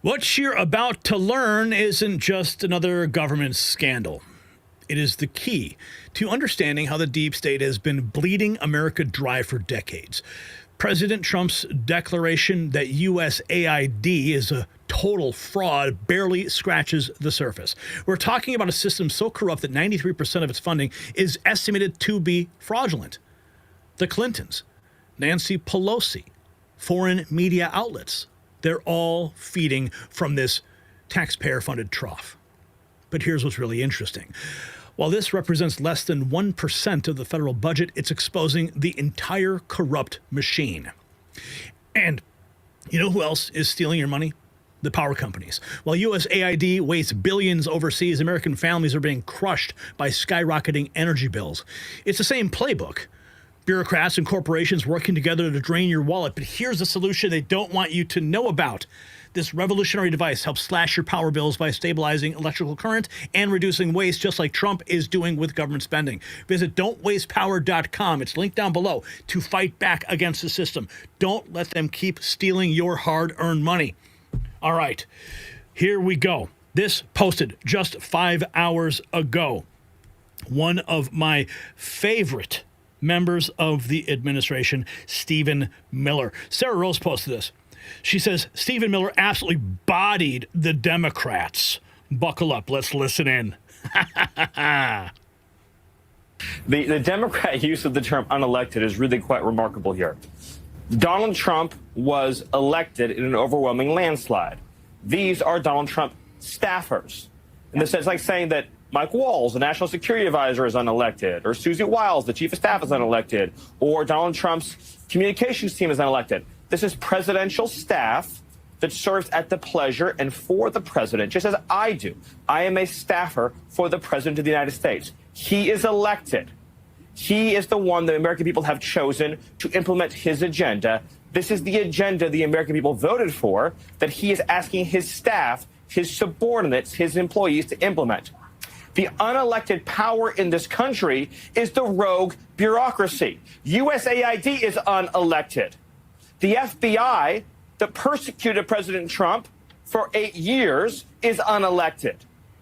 What you're about to learn isn't just another government scandal. It is the key to understanding how the deep state has been bleeding America dry for decades. President Trump's declaration that USAID is a total fraud barely scratches the surface. We're talking about a system so corrupt that 93% of its funding is estimated to be fraudulent. The Clintons, Nancy Pelosi, foreign media outlets, they're all feeding from this taxpayer-funded trough. But here's what's really interesting. While this represents less than 1% of the federal budget, it's exposing the entire corrupt machine. And you know who else is stealing your money? The power companies. While USAID wastes billions overseas, American families are being crushed by skyrocketing energy bills. It's the same playbook. Bureaucrats and corporations working together to drain your wallet. But here's a solution they don't want you to know about. This revolutionary device helps slash your power bills by stabilizing electrical current and reducing waste, just like Trump is doing with government spending. Visit don'twastepower.com. It's linked down below to fight back against the system. Don't let them keep stealing your hard-earned money. All right, here we go. This posted just 5 hours ago. One of my favorite members of the administration, Stephen Miller. Sarah Rose posted this. She says, Stephen Miller absolutely bodied the Democrats. Buckle up. Let's listen in. The Democrat use of the term unelected is really quite remarkable here. Donald Trump was elected in an overwhelming landslide. These are Donald Trump staffers. And this is like saying that Mike Walls, the National Security Advisor, is unelected, or Susie Wiles, the Chief of Staff, is unelected, or Donald Trump's communications team is unelected. This is presidential staff that serves at the pleasure and for the president, just as I do. I am a staffer for the president of the United States. He is elected. He is the one the American people have chosen to implement his agenda. This is the agenda the American people voted for, that he is asking his staff, his subordinates, his employees to implement. The unelected power in this country is the rogue bureaucracy. USAID is unelected. The FBI that persecuted President Trump for 8 years is unelected.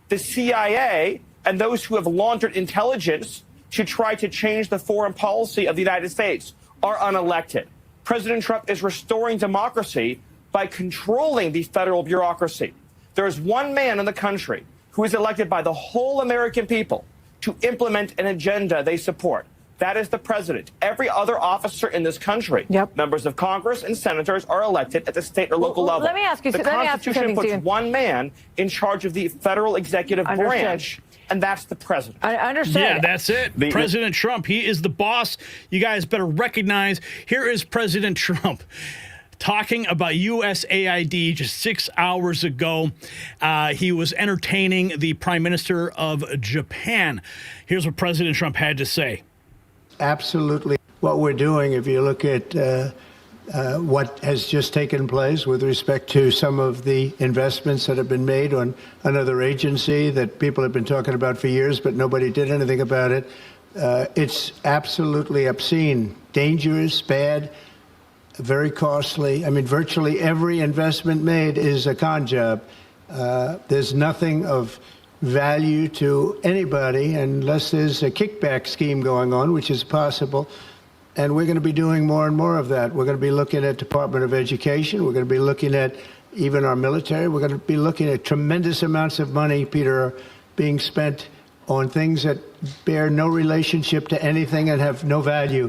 The CIA and those who have laundered intelligence to try to change the foreign policy of the United States are unelected. President Trump is restoring democracy by controlling the federal bureaucracy. There is one man in the country who is elected by the whole American people to implement an agenda they support. That is the president. Every other officer in this country, members of Congress and senators, are elected at the state or local level. Let me ask you. The Constitution puts one man in charge of the federal executive branch, and that's the president. I understand. Yeah, that's it. President Trump, he is the boss. You guys better recognize, here is President Trump talking about USAID just 6 hours ago. He was entertaining the Prime Minister of Japan. Here's what President Trump had to say. Absolutely. What we're doing, if you look at what has just taken place with respect to some of the investments that have been made on another agency that people have been talking about for years, but nobody did anything about it. It's absolutely obscene, dangerous, bad, very costly. I mean, virtually every investment made is a con job. There's nothing of value to anybody unless there's a kickback scheme going on, which is possible. And we're going to be doing more and more of that. We're going to be looking at Department of Education. We're going to be looking at even our military. We're going to be looking at tremendous amounts of money, Peter, being spent on things that bear no relationship to anything and have no value.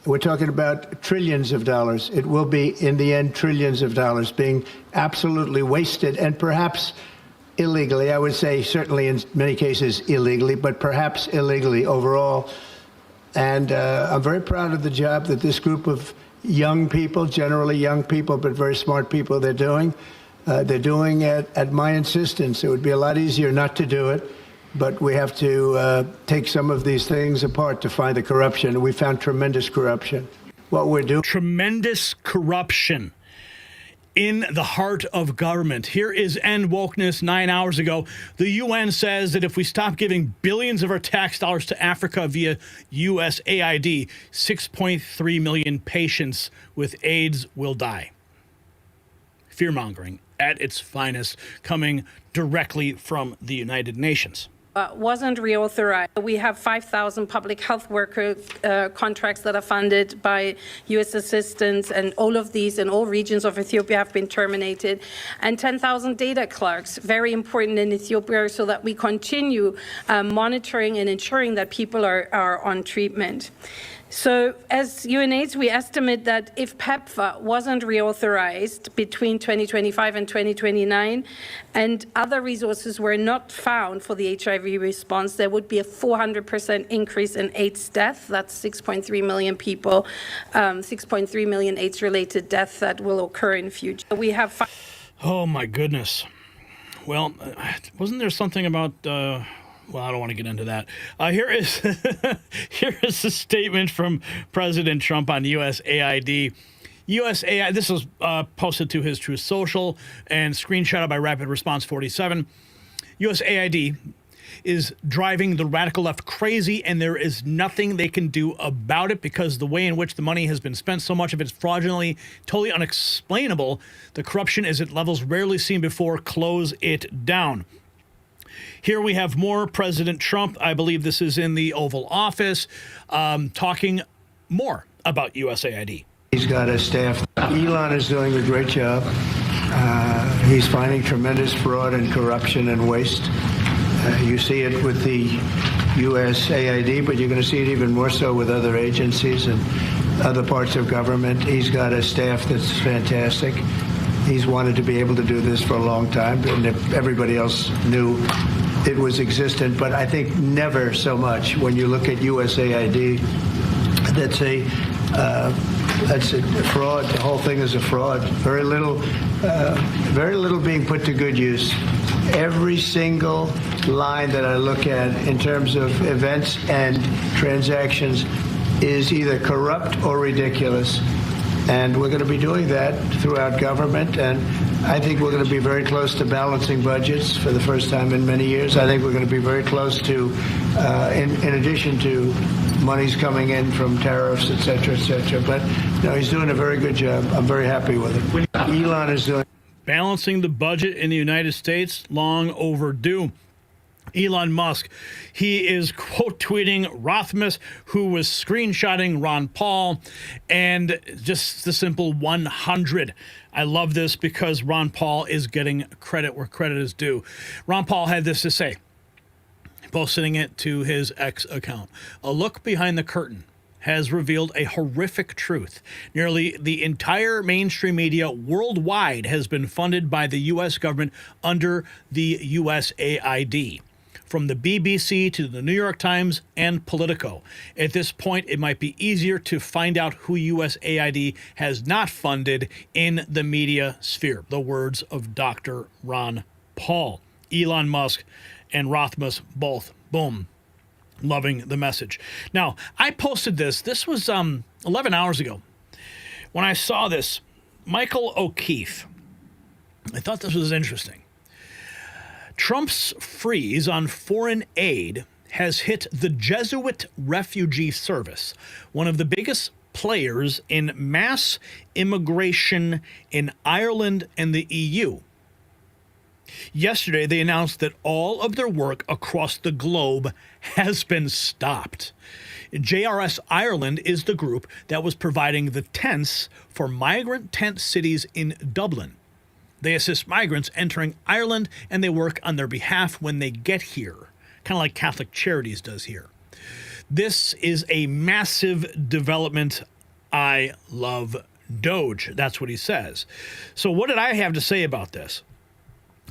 We're talking about trillions of dollars. It will be, in the end, trillions of dollars being absolutely wasted, and perhaps illegally. I would say certainly in many cases illegally, but perhaps illegally overall. And I'm very proud of the job that this group of young people, generally young people, but very smart people, they're doing. They're doing it at my insistence. It would be a lot easier not to do it, but we have to take some of these things apart to find the corruption. We found tremendous corruption. What we're doing. Tremendous corruption in the heart of government. Here is End Wokeness 9 hours ago. The UN says that if we stop giving billions of our tax dollars to Africa via USAID, 6.3 million patients with AIDS will die. Fear-mongering at its finest, coming directly from the United Nations. Wasn't reauthorized. We have 5,000 public health worker contracts that are funded by U.S. assistance, and all of these in all regions of Ethiopia have been terminated. And 10,000 data clerks, very important in Ethiopia, so that we continue monitoring and ensuring that people are on treatment. So as UNAIDS, we estimate that if PEPFAR wasn't reauthorized between 2025 and 2029 and other resources were not found for the HIV response, there would be a 400% increase in AIDS death. That's 6.3 million people, 6.3 million AIDS-related deaths that will occur in future. We have... Oh, my goodness. Well, wasn't there something about... Well, I don't want to get into that. Here is here is a statement from President Trump on USAID. USAID, this was posted to his Truth Social and screenshotted by Rapid Response 47. USAID is driving the radical left crazy, and there is nothing they can do about it because the way in which the money has been spent, so much of it is fraudulently, totally unexplainable. The corruption is at levels rarely seen before. Close it down. Here we have more President Trump. I believe this is in the Oval Office, talking more about USAID. He's got a staff. Elon is doing a great job. He's finding tremendous fraud and corruption and waste. You see it with the USAID, but you're going to see it even more so with other agencies and other parts of government. He's got a staff that's fantastic. He's wanted to be able to do this for a long time, and everybody else knew it was existent, but I think never so much when you look at USAID. That's a fraud. The whole thing is a fraud. Very little being put to good use. Every single line that I look at in terms of events and transactions is either corrupt or ridiculous. And we're going to be doing that throughout government. And I think we're going to be very close to balancing budgets for the first time in many years. I think we're going to be very close to, in addition to monies coming in from tariffs, et cetera, et cetera. But no, he's doing a very good job. I'm very happy with it. Elon is doing... Balancing the budget in the United States, long overdue. Elon Musk, he is quote tweeting Rothmus, who was screenshotting Ron Paul, and just the simple 100. I love this because Ron Paul is getting credit where credit is due. Ron Paul had this to say, posting it to his X account. A look behind the curtain has revealed a horrific truth. Nearly the entire mainstream media worldwide has been funded by the U.S. government under the USAID. From the BBC to the New York Times and Politico. At this point, it might be easier to find out who USAID has not funded in the media sphere. The words of Dr. Ron Paul. Elon Musk and Rothmus both, boom, loving the message. Now, I posted this. This was 11 hours ago. When I saw this, Michael O'Keefe, I thought this was interesting. Trump's freeze on foreign aid has hit the Jesuit Refugee Service, one of the biggest players in mass immigration in Ireland and the EU. Yesterday, they announced that all of their work across the globe has been stopped. JRS Ireland is the group that was providing the tents for migrant tent cities in Dublin. They assist migrants entering Ireland, and they work on their behalf when they get here, kind of like Catholic Charities does here. This is a massive development. I love Doge. That's what he says. So what did I have to say about this?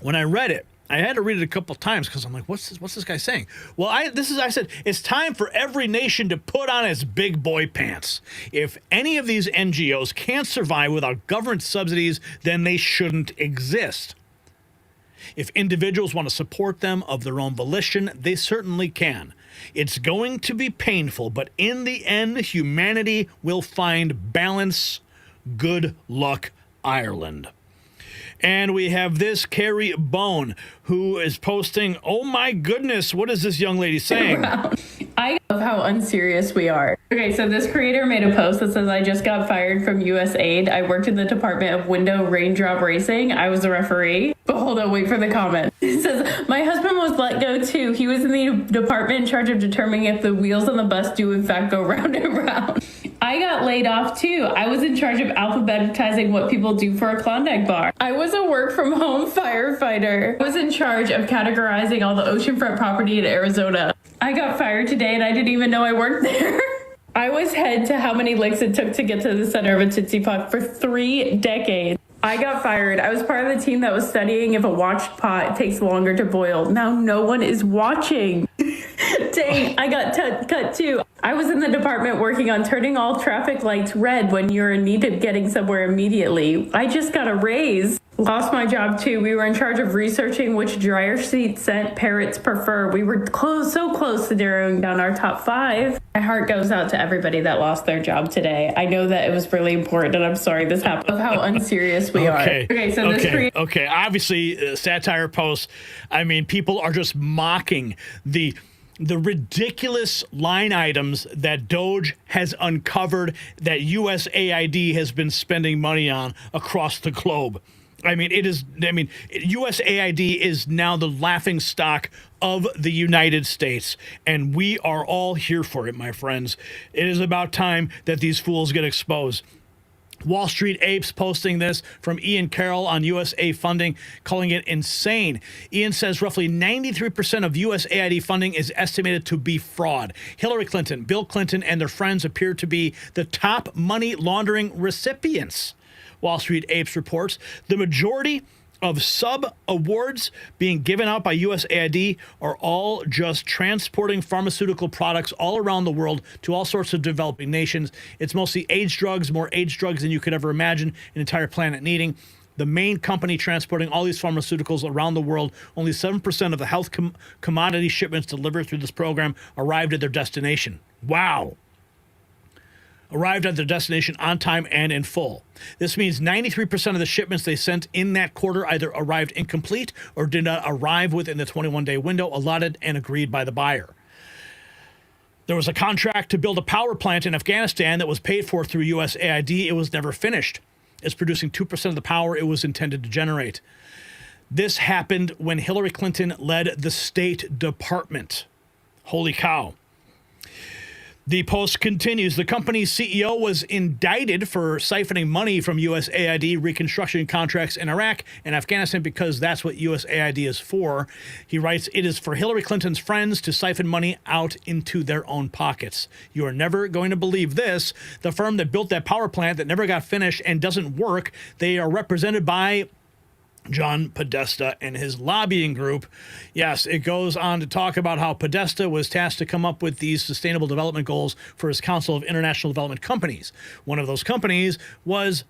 When I read it, I had to read it a couple times because I'm like, what's this guy saying? Well, I said, it's time for every nation to put on its big boy pants. If any of these NGOs can't survive without government subsidies, then they shouldn't exist. If individuals want to support them of their own volition, they certainly can. It's going to be painful, but in the end, humanity will find balance. Good luck, Ireland. And we have this Carrie Bone, who is posting, oh my goodness, what is this young lady saying? I love how unserious we are. Okay, so this creator made a post that says, I just got fired from USAID. I worked in the Department of Window Raindrop Racing. I was a referee. But hold on, wait for the comment. It says, my husband was let go too. He was in the department in charge of determining if the wheels on the bus do in fact go round and round. I got laid off too. I was in charge of alphabetizing what people do for a Klondike bar. I was a work from home firefighter. I was in charge of categorizing all the oceanfront property in Arizona. I got fired today and I didn't even know I worked there. I was head to how many licks it took to get to the center of a Tootsie Pop for 3 decades. I got fired. I was part of the team that was studying if a watched pot takes longer to boil. Now no one is watching. Dang, I got cut too. I was in the department working on turning all traffic lights red when you're in need of getting somewhere immediately. I just got a raise. Lost my job too. We were in charge of researching which dryer sheet scent parrots prefer. We were so close to narrowing down our top 5. My heart goes out to everybody that lost their job today. I know that it was really important, and I'm sorry this happened. Of how unserious we are. Okay. Obviously, satire posts. I mean, people are just mocking the ridiculous line items that Doge has uncovered that USAID has been spending money on across the globe. USAID is now the laughing stock of the United States, and we are all here for it, my friends. It is about time that these fools get exposed. Wall Street Apes posting this from Ian Carroll on USA funding, calling it insane. Ian says roughly 93% of USAID funding is estimated to be fraud. Hillary Clinton, Bill Clinton, and their friends appear to be the top money laundering recipients. Wall Street Apes reports the majority of sub-awards being given out by USAID are all just transporting pharmaceutical products all around the world to all sorts of developing nations. It's mostly AIDS drugs, more AIDS drugs than you could ever imagine an entire planet needing. The main company transporting all these pharmaceuticals around the world, only 7% of the health commodity shipments delivered through this program arrived at their destination. Wow. Arrived at their destination on time and in full. This means 93% of the shipments they sent in that quarter either arrived incomplete or did not arrive within the 21-day window allotted and agreed by the buyer. There was a contract to build a power plant in Afghanistan that was paid for through USAID. It was never finished. It's producing 2% of the power it was intended to generate. This happened when Hillary Clinton led the State Department. Holy cow. The post continues. The company's CEO was indicted for siphoning money from USAID reconstruction contracts in Iraq and Afghanistan because that's what USAID is for. He writes, it is for Hillary Clinton's friends to siphon money out into their own pockets. You are never going to believe this. The firm that built that power plant that never got finished and doesn't work, they are represented by John Podesta and his lobbying group. Yes, it goes on to talk about how Podesta was tasked to come up with these sustainable development goals for his Council of International Development Companies. One of those companies was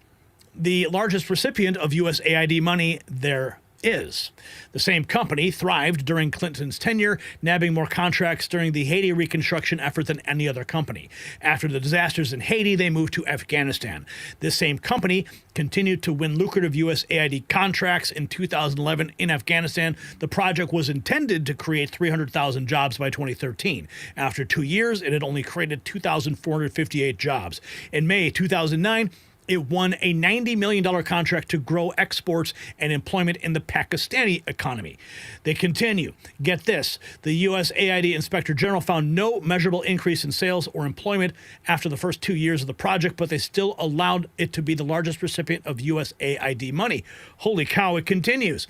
the largest recipient of USAID money there is. The same company thrived during Clinton's tenure, nabbing more contracts during the Haiti reconstruction effort than any other company. After the disasters in Haiti, they moved to Afghanistan. This same company continued to win lucrative USAID contracts in 2011 in Afghanistan. The project was intended to create 300,000 jobs by 2013. After 2 years, it had only created 2,458 jobs. In May 2009, it won a $90 million contract to grow exports and employment in the Pakistani economy. They continue. Get this. The USAID Inspector General found no measurable increase in sales or employment after the first 2 years of the project, but they still allowed it to be the largest recipient of USAID money. Holy cow, it continues.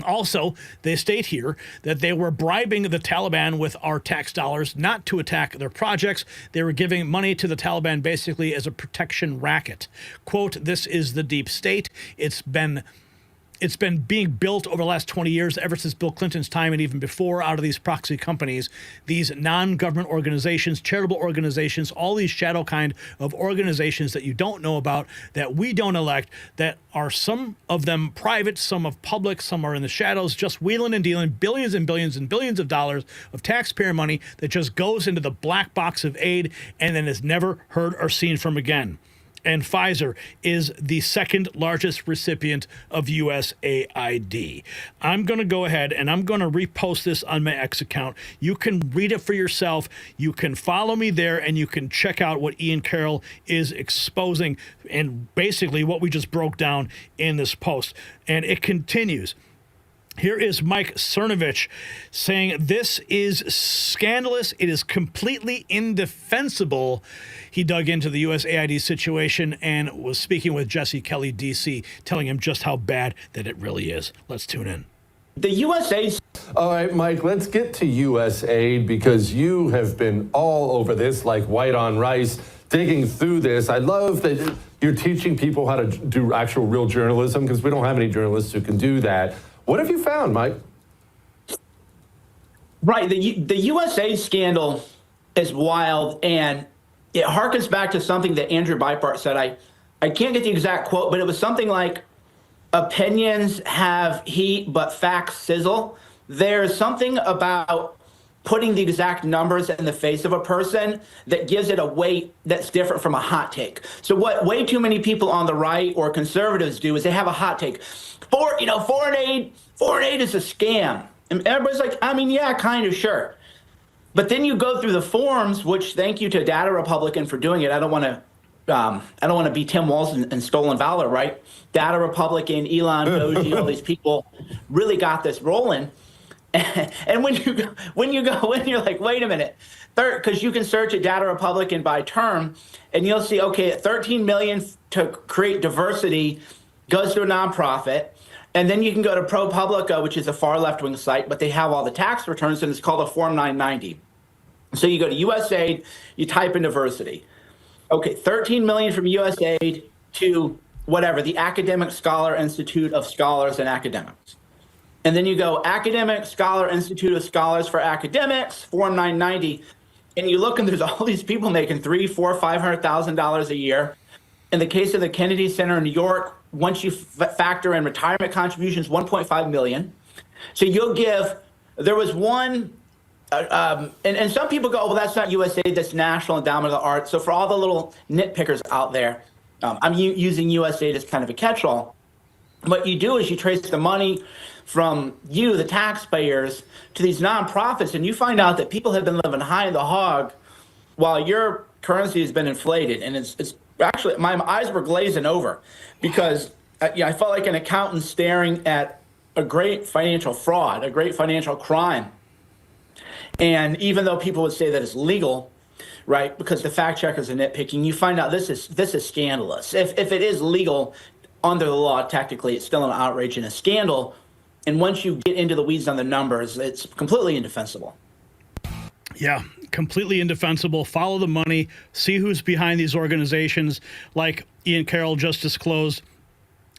Also, they state here that they were bribing the Taliban with our tax dollars not to attack their projects. They were giving money to the Taliban basically as a protection racket. Quote, this is the deep state. It's been being built over the last 20 years, ever since Bill Clinton's time and even before, out of these proxy companies, these non-government organizations, charitable organizations, all these shadow kind of organizations that you don't know about, that we don't elect, that are some of them private, some of public, some are in the shadows, just wheeling and dealing billions and billions and billions of dollars of taxpayer money that just goes into the black box of aid and then is never heard or seen from again. And Pfizer is the second largest recipient of USAID. I'm going to go ahead and I'm going to repost this on my X account. You can read it for yourself. You can follow me there and you can check out what Ian Carroll is exposing and basically what we just broke down in this post. And it continues. Here is Mike Cernovich saying this is scandalous. It is completely indefensible. He dug into the USAID situation and was speaking with Jesse Kelly, D.C., telling him just how bad that it really is. Let's tune in. The USAID. All right, Mike, let's get to USAID because you have been all over this like white on rice, digging through this. I love that you're teaching people how to do actual real journalism because we don't have any journalists who can do that. What have you found, Mike? Right. The USAID scandal is wild, and it harkens back to something that Andrew Breitbart said. I can't get the exact quote, but it was something like, opinions have heat, but facts sizzle. There's something about putting the exact numbers in the face of a person that gives it a weight that's different from a hot take. So what way too many people on the right or conservatives do is they have a hot take. Foreign aid is a scam. And everybody's like, I mean, yeah, kind of, sure. But then you go through the forms, which thank you to Data Republican for doing it. I don't want to be Tim Walz and Stolen Valor, right? Data Republican, Elon, Doji, all these people really got this rolling. And when you're like, wait a minute, because you can search at Data Republican by term, and you'll see, okay, at $13 million to create diversity goes to a nonprofit, and then you can go to ProPublica, which is a far left-wing site, but they have all the tax returns, and it's called a Form 990. So you go to USAID, you type in diversity. Okay, $13 million from USAID to whatever, the Academic Scholar Institute of Scholars and Academics. And then you go Academic Scholar Institute of Scholars for Academics, Form 990, and you look and there's all these people making $300,000, $400,000, $500,000 a year. In the case of the Kennedy Center in New York, once you factor in retirement contributions, $1.5 million. So you'll give. There was one, and some people go, oh, well, that's not USAID, that's National Endowment of the Arts. So for all the little nitpickers out there, I'm using USAID as kind of a catch-all. What you do is you trace the money from you, the taxpayers, to these nonprofits, and you find out that people have been living high in the hog while your currency has been inflated. And it's actually, my eyes were glazing over because I felt like an accountant staring at a great financial fraud, a great financial crime. And even though people would say that it's legal, right, because the fact checkers are nitpicking, you find out this is scandalous. If it is legal under the law, technically, it's still an outrage and a scandal. And once you get into the weeds on the numbers, it's completely indefensible. Yeah, completely indefensible. Follow the money. See who's behind these organizations like Ian Carroll just disclosed.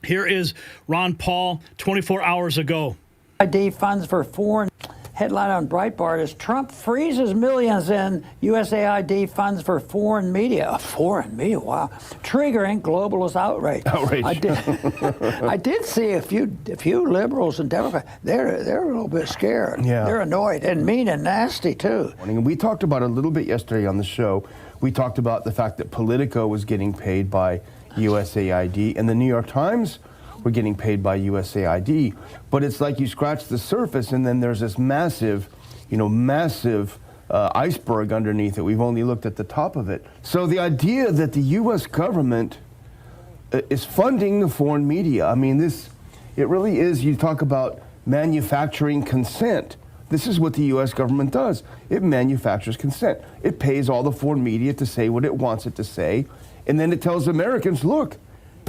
Here is Ron Paul 24 hours ago. ID funds for foreign. Headline on Breitbart is Trump freezes millions in USAID funds for foreign media. Foreign media, wow. Triggering globalist outrage. I did see a few liberals and Democrats. They're a little bit scared. Yeah. They're annoyed and mean and nasty too. And we talked about it a little bit yesterday on the show. We talked about the fact that Politico was getting paid by USAID and the New York Times were getting paid by USAID. But it's like you scratch the surface and then there's this massive iceberg underneath it. We've only looked at the top of it. So the idea that the U.S. government is funding the foreign media, I mean, it really is, you talk about manufacturing consent. This is what the U.S. government does. It manufactures consent. It pays all the foreign media to say what it wants it to say, and then it tells Americans, look,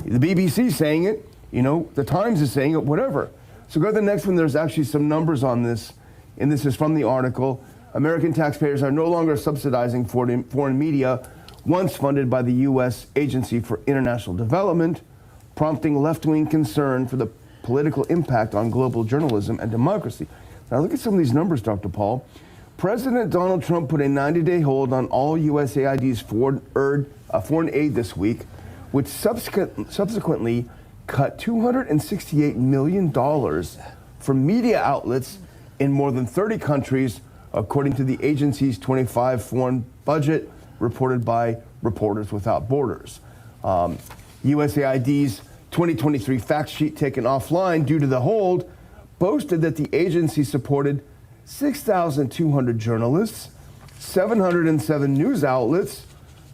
the BBC's saying it, the Times is saying it, whatever. So go to the next one. There's actually some numbers on this, and this is from the article. American taxpayers are no longer subsidizing foreign media once funded by the U.S. Agency for International Development, prompting left-wing concern for the political impact on global journalism and democracy. Now look at some of these numbers, Dr. Paul. President Donald Trump put a 90-day hold on all USAID's foreign aid this week, which subsequently cut $268 million from media outlets in more than 30 countries, according to the agency's 25 foreign budget reported by Reporters Without Borders. USAID's 2023 fact sheet taken offline due to the hold boasted that the agency supported 6,200 journalists, 707 news outlets,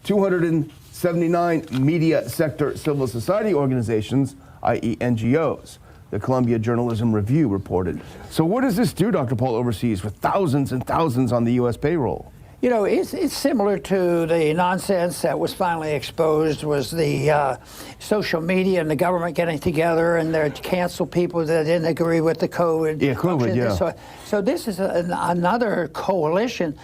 279 media sector civil society organizations, i.e. NGOs, the Columbia Journalism Review reported. So what does this do, Dr. Paul, overseas with thousands and thousands on the U.S. payroll? You know, it's similar to the nonsense that was finally exposed was the social media and the government getting together and they cancel people that didn't agree with the COVID. Yeah, COVID, yeah. So this is another coalition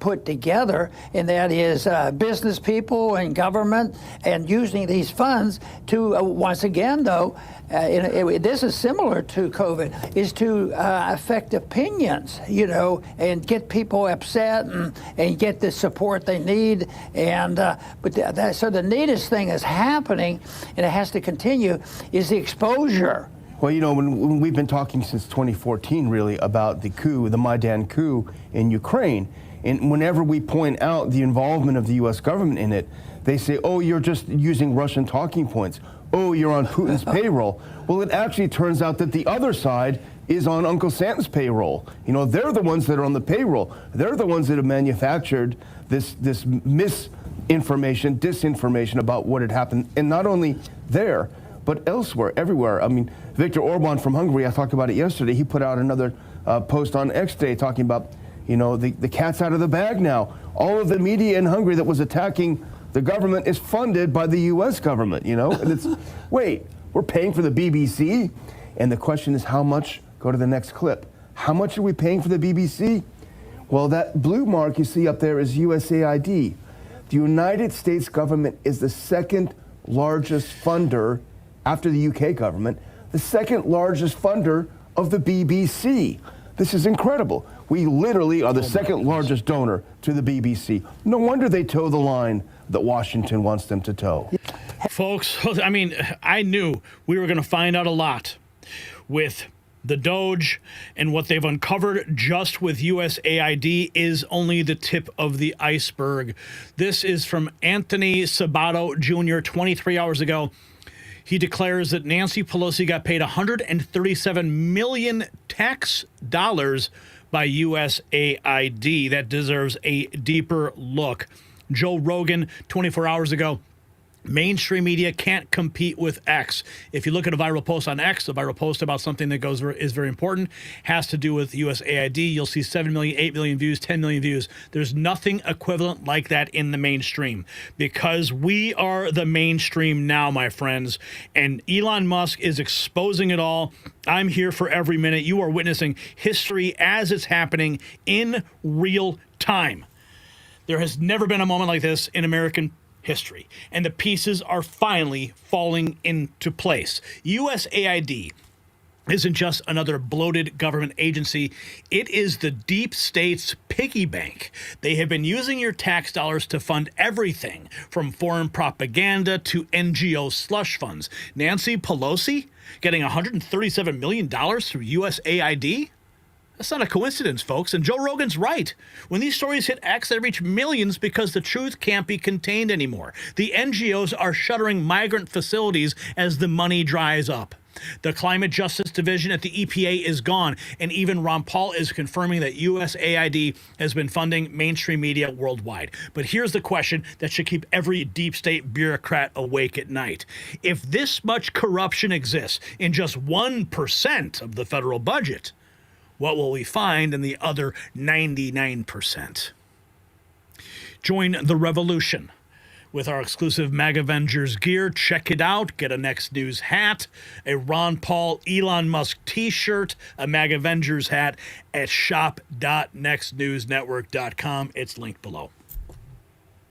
put together, and that is business people and government and using these funds to, once again, though, this is similar to COVID, is to affect opinions, you know, and get people upset and get the support they need. And so the neatest thing is happening, and it has to continue, is the exposure. Well, you know, when we've been talking since 2014, really, about the coup, the Maidan coup in Ukraine, and whenever we point out the involvement of the U.S. government in it, they say, oh, you're just using Russian talking points. Oh, you're on Putin's payroll. Well, it actually turns out that the other side is on Uncle Santa's payroll. You know, they're the ones that are on the payroll. They're the ones that have manufactured this misinformation, disinformation about what had happened. And not only there, but elsewhere, everywhere. I mean, Viktor Orban from Hungary, I talked about it yesterday, he put out another post on X Day talking about, you know, the cat's out of the bag now. All of the media in Hungary that was attacking the government is funded by the U.S. government, you know? And it's, wait, we're paying for the BBC? And the question is how much? Go to the next clip. How much are we paying for the BBC? Well, that blue mark you see up there is USAID. The United States government is the second largest funder, after the UK government, the second largest funder of the BBC. This is incredible. We literally are the second largest donor to the BBC. No wonder they toe the line that Washington wants them to toe. Folks, I mean, I knew we were going to find out a lot with the Doge, and what they've uncovered just with USAID is only the tip of the iceberg. This is from Anthony Sabato Jr. 23 hours ago. He declares that Nancy Pelosi got paid $137 million tax dollars by USAID. That deserves a deeper look. Joe Rogan, 24 hours ago, mainstream media can't compete with X. If you look at a viral post on X, a viral post about something that is very important, has to do with USAID, you'll see 7 million, 8 million views, 10 million views. There's nothing equivalent like that in the mainstream, because we are the mainstream now, my friends, and Elon Musk is exposing it all. I'm here for every minute. You are witnessing history as it's happening in real time. There has never been a moment like this in American history, and the pieces are finally falling into place. USAID isn't just another bloated government agency. It is the deep state's piggy bank. They have been using your tax dollars to fund everything from foreign propaganda to NGO slush funds. Nancy Pelosi getting $137 million through USAID? That's not a coincidence, folks. And Joe Rogan's right. When these stories hit X, they reach millions because the truth can't be contained anymore. The NGOs are shuttering migrant facilities as the money dries up. The Climate Justice Division at the EPA is gone, and even Ron Paul is confirming that USAID has been funding mainstream media worldwide. But here's the question that should keep every deep state bureaucrat awake at night. If this much corruption exists in just 1% of the federal budget, what will we find in the other 99%? Join the revolution with our exclusive MAGAvengers gear. Check it out. Get a Next News hat, a Ron Paul Elon Musk t-shirt, a MAGAvengers hat at shop.nextnewsnetwork.com. It's linked below.